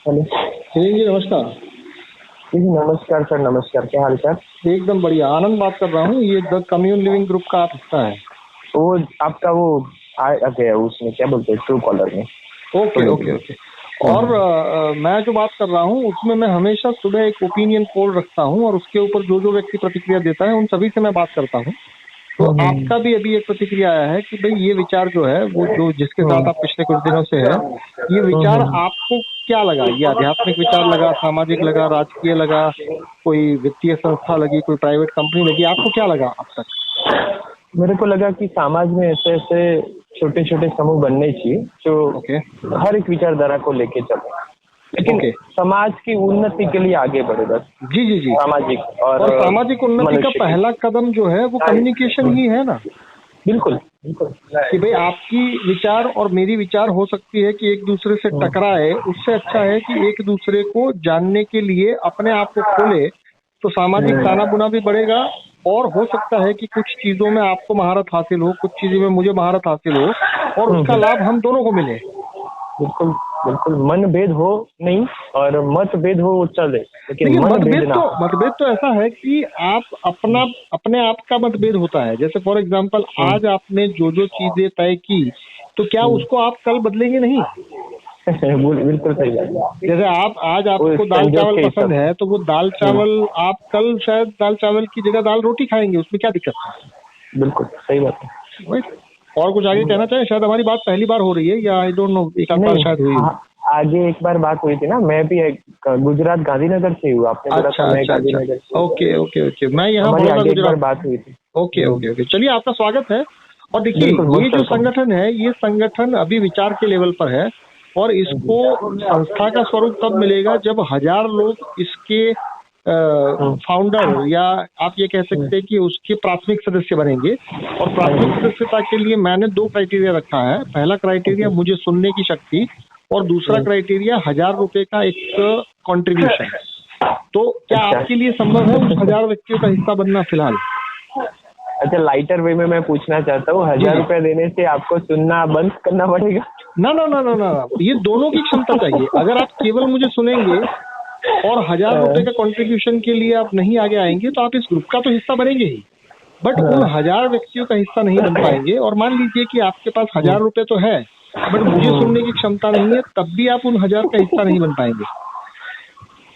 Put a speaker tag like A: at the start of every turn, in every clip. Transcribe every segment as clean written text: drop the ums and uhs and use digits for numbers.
A: Hello.
B: जी नमस्कार।
A: जी नमस्कार sir, नमस्कार। क्या हाल चाल?
B: एकदम बढ़िया, आनंद बात कर रहा हूँ। ये द कम्युन लिविंग ग्रुप का आप हिस्सा है?
A: वो आपका वो आ गया उसमें, क्या बोलते हैं, ट्रू कॉलर में।
B: ओके
A: सुन
B: ओके
A: लीजिए।
B: ओके। और मैं जो बात कर रहा हूँ उसमें मैं हमेशा सुबह एक ओपिनियन पोल रखता हूँ और उसके ऊपर जो जो व्यक्ति प्रतिक्रिया देता है उन सभी से मैं बात करता हूँ। तो आपका भी अभी एक प्रतिक्रिया आया है कि भाई ये विचार जो है वो जो जिसके साथ आप पिछले कुछ दिनों से है, ये विचार आपको क्या लगा? ये आध्यात्मिक विचार लगा, सामाजिक लगा, राजकीय लगा, कोई वित्तीय संस्था लगी, कोई प्राइवेट कंपनी लगी, आपको क्या लगा अब तक?
A: मेरे को लगा कि समाज में ऐसे ऐसे छोटे छोटे समूह बनने चाहिए जो
B: ओके
A: हर एक विचारधारा को लेके चले, लेकिन
B: ओके।
A: समाज की उन्नति के लिए आगे बढ़े, बस।
B: जी जी जी।
A: सामाजिक और
B: और सामाजिक उन्नति का
A: मनुष्य की।
B: पहला कदम जो है वो कम्युनिकेशन ही है ना।
A: बिल्कुल बिल्कुल।
B: कि भाई आपकी विचार और मेरी विचार हो सकती है कि एक दूसरे से टकराए, उससे अच्छा है कि एक दूसरे को जानने के लिए अपने आप को खोले, तो सामाजिक ताना बुना भी बढ़ेगा। और हो सकता है कि कुछ चीजों में आपको महारत हासिल हो, कुछ चीजों में मुझे महारत हासिल हो, और उसका लाभ हम दोनों को मिले।
A: बिल्कुल बिल्कुल। मन भेद हो नहीं और मत भेद हो वो चले, लेकिन
B: देखिए,
A: मन भेद ना हो।
B: मतभेद तो ऐसा है कि आप अपने आप का मतभेद होता है। जैसे फॉर एग्जांपल आज आपने जो जो चीजें तय की, तो क्या उसको आप कल बदलेंगे नहीं?
A: बिल्कुल सही बात है।
B: जैसे आप आज
A: वो
B: आपको दाल
A: संजोग
B: चावल
A: के
B: पसंद
A: हिसाब
B: है, तो वो दाल
A: से।
B: चावल आप कल शायद दाल चावल की जगह दाल रोटी खाएंगे, उसमें क्या दिक्कत है?
A: बिल्कुल सही बात है।
B: Right? और कुछ आगे कहना चाहें? शायद हमारी बात पहली बार हो रही है, या आई डोंट नो, एक आध बार
A: नहीं,
B: शायद हुई हो।
A: आगे एक बार बात हुई थी ना। मैं भी गुजरात गांधीनगर से हूँ, आपने बोला
B: अच्छा
A: था, मैं
B: अच्छा अच्छा।
A: गांधीनगर से हूँ,
B: ओके ओके ओके, मैं यहाँ
A: हमारी
B: बड़ौदा
A: आगे एक बार
B: गुजरात।
A: बात हुई थी।
B: ओके ओके ओके, चलिए, आपका स्वागत है। और देखिए,
A: बिल्कुल,
B: ये
A: मोस्ट
B: जो
A: वेलकम।
B: संगठन है, ये संगठन अभी विचार के लेवल पर है, और इसको संस्था का स्वरूप तब मिलेगा जब 1000 लोग इसके फाउंडर, या आप ये कह सकते हैं कि उसके प्राथमिक सदस्य बनेंगे। और प्राथमिक सदस्यता के लिए मैंने 2 क्राइटेरिया रखा है। पहला क्राइटेरिया मुझे सुनने की शक्ति, और दूसरा क्राइटेरिया 1000 रुपए का एक कंट्रीब्यूशन। तो क्या
A: अच्छा
B: आपके लिए संभव है उस 1000 व्यक्तियों का हिस्सा बनना फिलहाल?
A: अच्छा, लाइटर वे में मैं पूछना चाहता हूँ,
B: जी
A: 1000
B: जी।
A: रुपए देने से आपको सुनना बंद करना पड़ेगा?
B: ना ना ना ना ना, ये दोनों की क्षमता चाहिए। अगर आप केवल मुझे सुनेंगे और 1000 रुपए का कंट्रीब्यूशन के लिए आप नहीं आगे आएंगे, तो आप इस ग्रुप का तो हिस्सा बनेंगे ही, बट उन 1000 व्यक्तियों का हिस्सा नहीं बन पाएंगे। और मान लीजिए कि आपके पास 1000 रुपए तो है, बट मुझे सुनने की क्षमता नहीं है, तब भी आप उन 1000 का हिस्सा नहीं बन पाएंगे।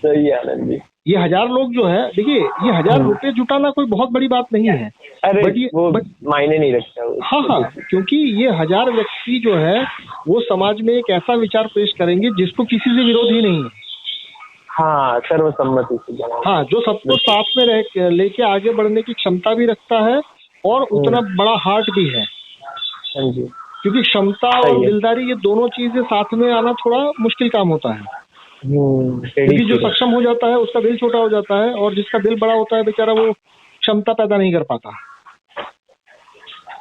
A: सही है आनंद जी।
B: ये 1000 लोग जो है, देखिए, ये 1000 रुपए जुटाना कोई बहुत बड़ी बात नहीं है।
A: अरे
B: बट ये
A: वो
B: बट
A: मायने नहीं रखता वो।
B: हाँ हाँ, क्योंकि ये 1000 व्यक्ति जो है वो समाज में एक ऐसा विचार पेश करेंगे जिसको किसी से विरोध ही नहीं है।
A: हाँ, सर्वसम्मति से बना।
B: हाँ, जो सबको साथ में रह लेके आगे बढ़ने की क्षमता भी रखता है, और उतना बड़ा हार्ट भी है।
A: हाँ जी।
B: क्योंकि क्षमता और
A: सही है।
B: दिलदारी, ये दोनों चीजें साथ में आना थोड़ा मुश्किल काम होता है।
A: टेढ़ी
B: क्योंकि जो
A: चीज़
B: सक्षम हो जाता है उसका दिल छोटा हो जाता है, और जिसका दिल बड़ा होता है बेचारा, वो क्षमता पैदा नहीं कर पाता।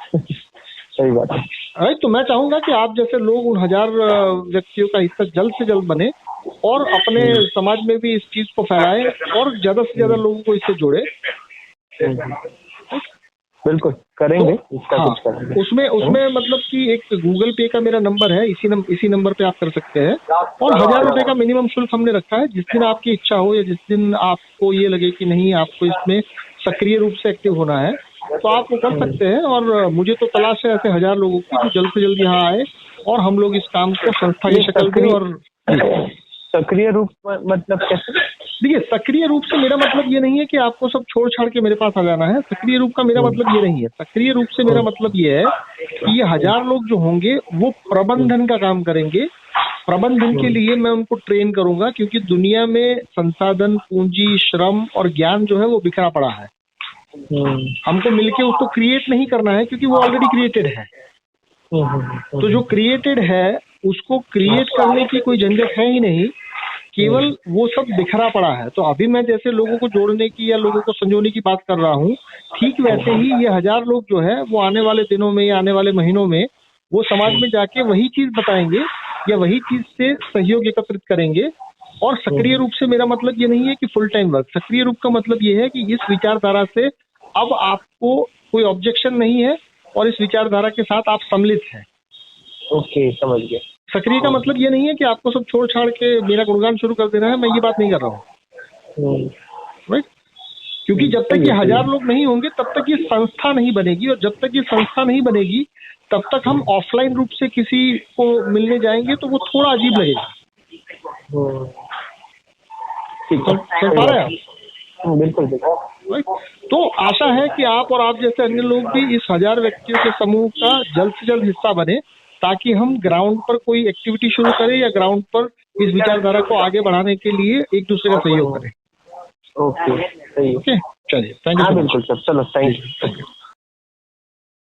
A: है। सही बात है।
B: राइट। तो मैं चाहूंगा कि आप जैसे लोग उन 1000 व्यक्तियों का हिस्सा जल्द से जल्द बने, और अपने समाज में भी इस चीज को फैलाएं, और ज्यादा से ज्यादा लोगों को इससे जोड़े।
A: बिल्कुल
B: तो
A: करेंगे, इसका
B: हाँ,
A: कुछ करेंगे।
B: उसमें उसमें मतलब कि एक गूगल पे का मेरा नंबर है, इसी नंबर पे आप कर सकते हैं। और 1000 रुपए का मिनिमम शुल्क हमने रखा है। जिस दिन आपकी इच्छा हो, या जिस दिन आपको ये लगे कि नहीं, आपको इसमें सक्रिय रूप से एक्टिव होना है, तो आप वो कर सकते हैं। और मुझे तो तलाश है ऐसे 1000 लोगों की जो जल्द से जल्द यहाँ आए, और हम लोग इस काम को संस्था की
A: ये
B: शक्ल दें। और
A: सक्रिय रूप मतलब कैसे?
B: देखिए, सक्रिय रूप से मेरा मतलब ये नहीं है कि आपको सब छोड़ छाड़ के मेरे पास आ जाना है। सक्रिय रूप का मेरा मतलब ये नहीं है। सक्रिय रूप से मेरा मतलब ये है कि ये 1000 लोग जो होंगे वो प्रबंधन का काम करेंगे। प्रबंधन के लिए मैं उनको ट्रेन करूंगा, क्योंकि दुनिया में संसाधन, पूंजी, श्रम और ज्ञान जो है वो बिखरा पड़ा है। हमको मिलके उसको क्रिएट नहीं करना है, क्योंकि वो ऑलरेडी क्रिएटेड है। तो जो क्रिएटेड है उसको क्रिएट करने की कोई झंझट है ही नहीं, केवल वो सब बिखरा पड़ा है। तो अभी मैं जैसे लोगों को जोड़ने की या लोगों को संजोने की बात कर रहा हूँ, ठीक वैसे ही ये 1000 लोग जो है वो आने वाले दिनों में या आने वाले महीनों में वो समाज में जाके वही चीज बताएंगे, या वही चीज से सहयोग एकत्रित करेंगे। और सक्रिय रूप से मेरा मतलब ये नहीं है कि फुल टाइम वर्क। सक्रिय रूप का मतलब ये है कि इस विचारधारा से अब आपको कोई ऑब्जेक्शन नहीं है, और इस विचारधारा के साथ आप सम्मिलित हैं।
A: ओके, समझ गया।
B: सक्रिय का मतलब ये नहीं है कि आपको सब छोड़ छाड़ के मेरा गुणगान शुरू कर देना है, मैं ये बात नहीं कर रहा हूँ, राइट? क्योंकि जब तक ये 1000 लोग नहीं होंगे तब तक ये संस्था नहीं बनेगी, और जब तक ये संस्था नहीं बनेगी तब तक हम ऑफलाइन रूप से किसी को मिलने जाएंगे तो वो थोड़ा अजीब लगेगा। चल पा रहे हैं आप?
A: बिल्कुल
B: राइट? तो आशा है कि आप और आप जैसे अन्य लोग भी इस 1000 व्यक्तियों के समूह का जल्द से जल्द हिस्सा बने, ताकि हम ग्राउंड पर कोई एक्टिविटी शुरू करें या ग्राउंड पर इस विचारधारा को आगे बढ़ाने के लिए एक दूसरे का सहयोग करें।
A: ओके, सही है।
B: ओके, चलिए, थैंक यू।
A: हाँ बिल्कुल सर, चलो थैंक यू।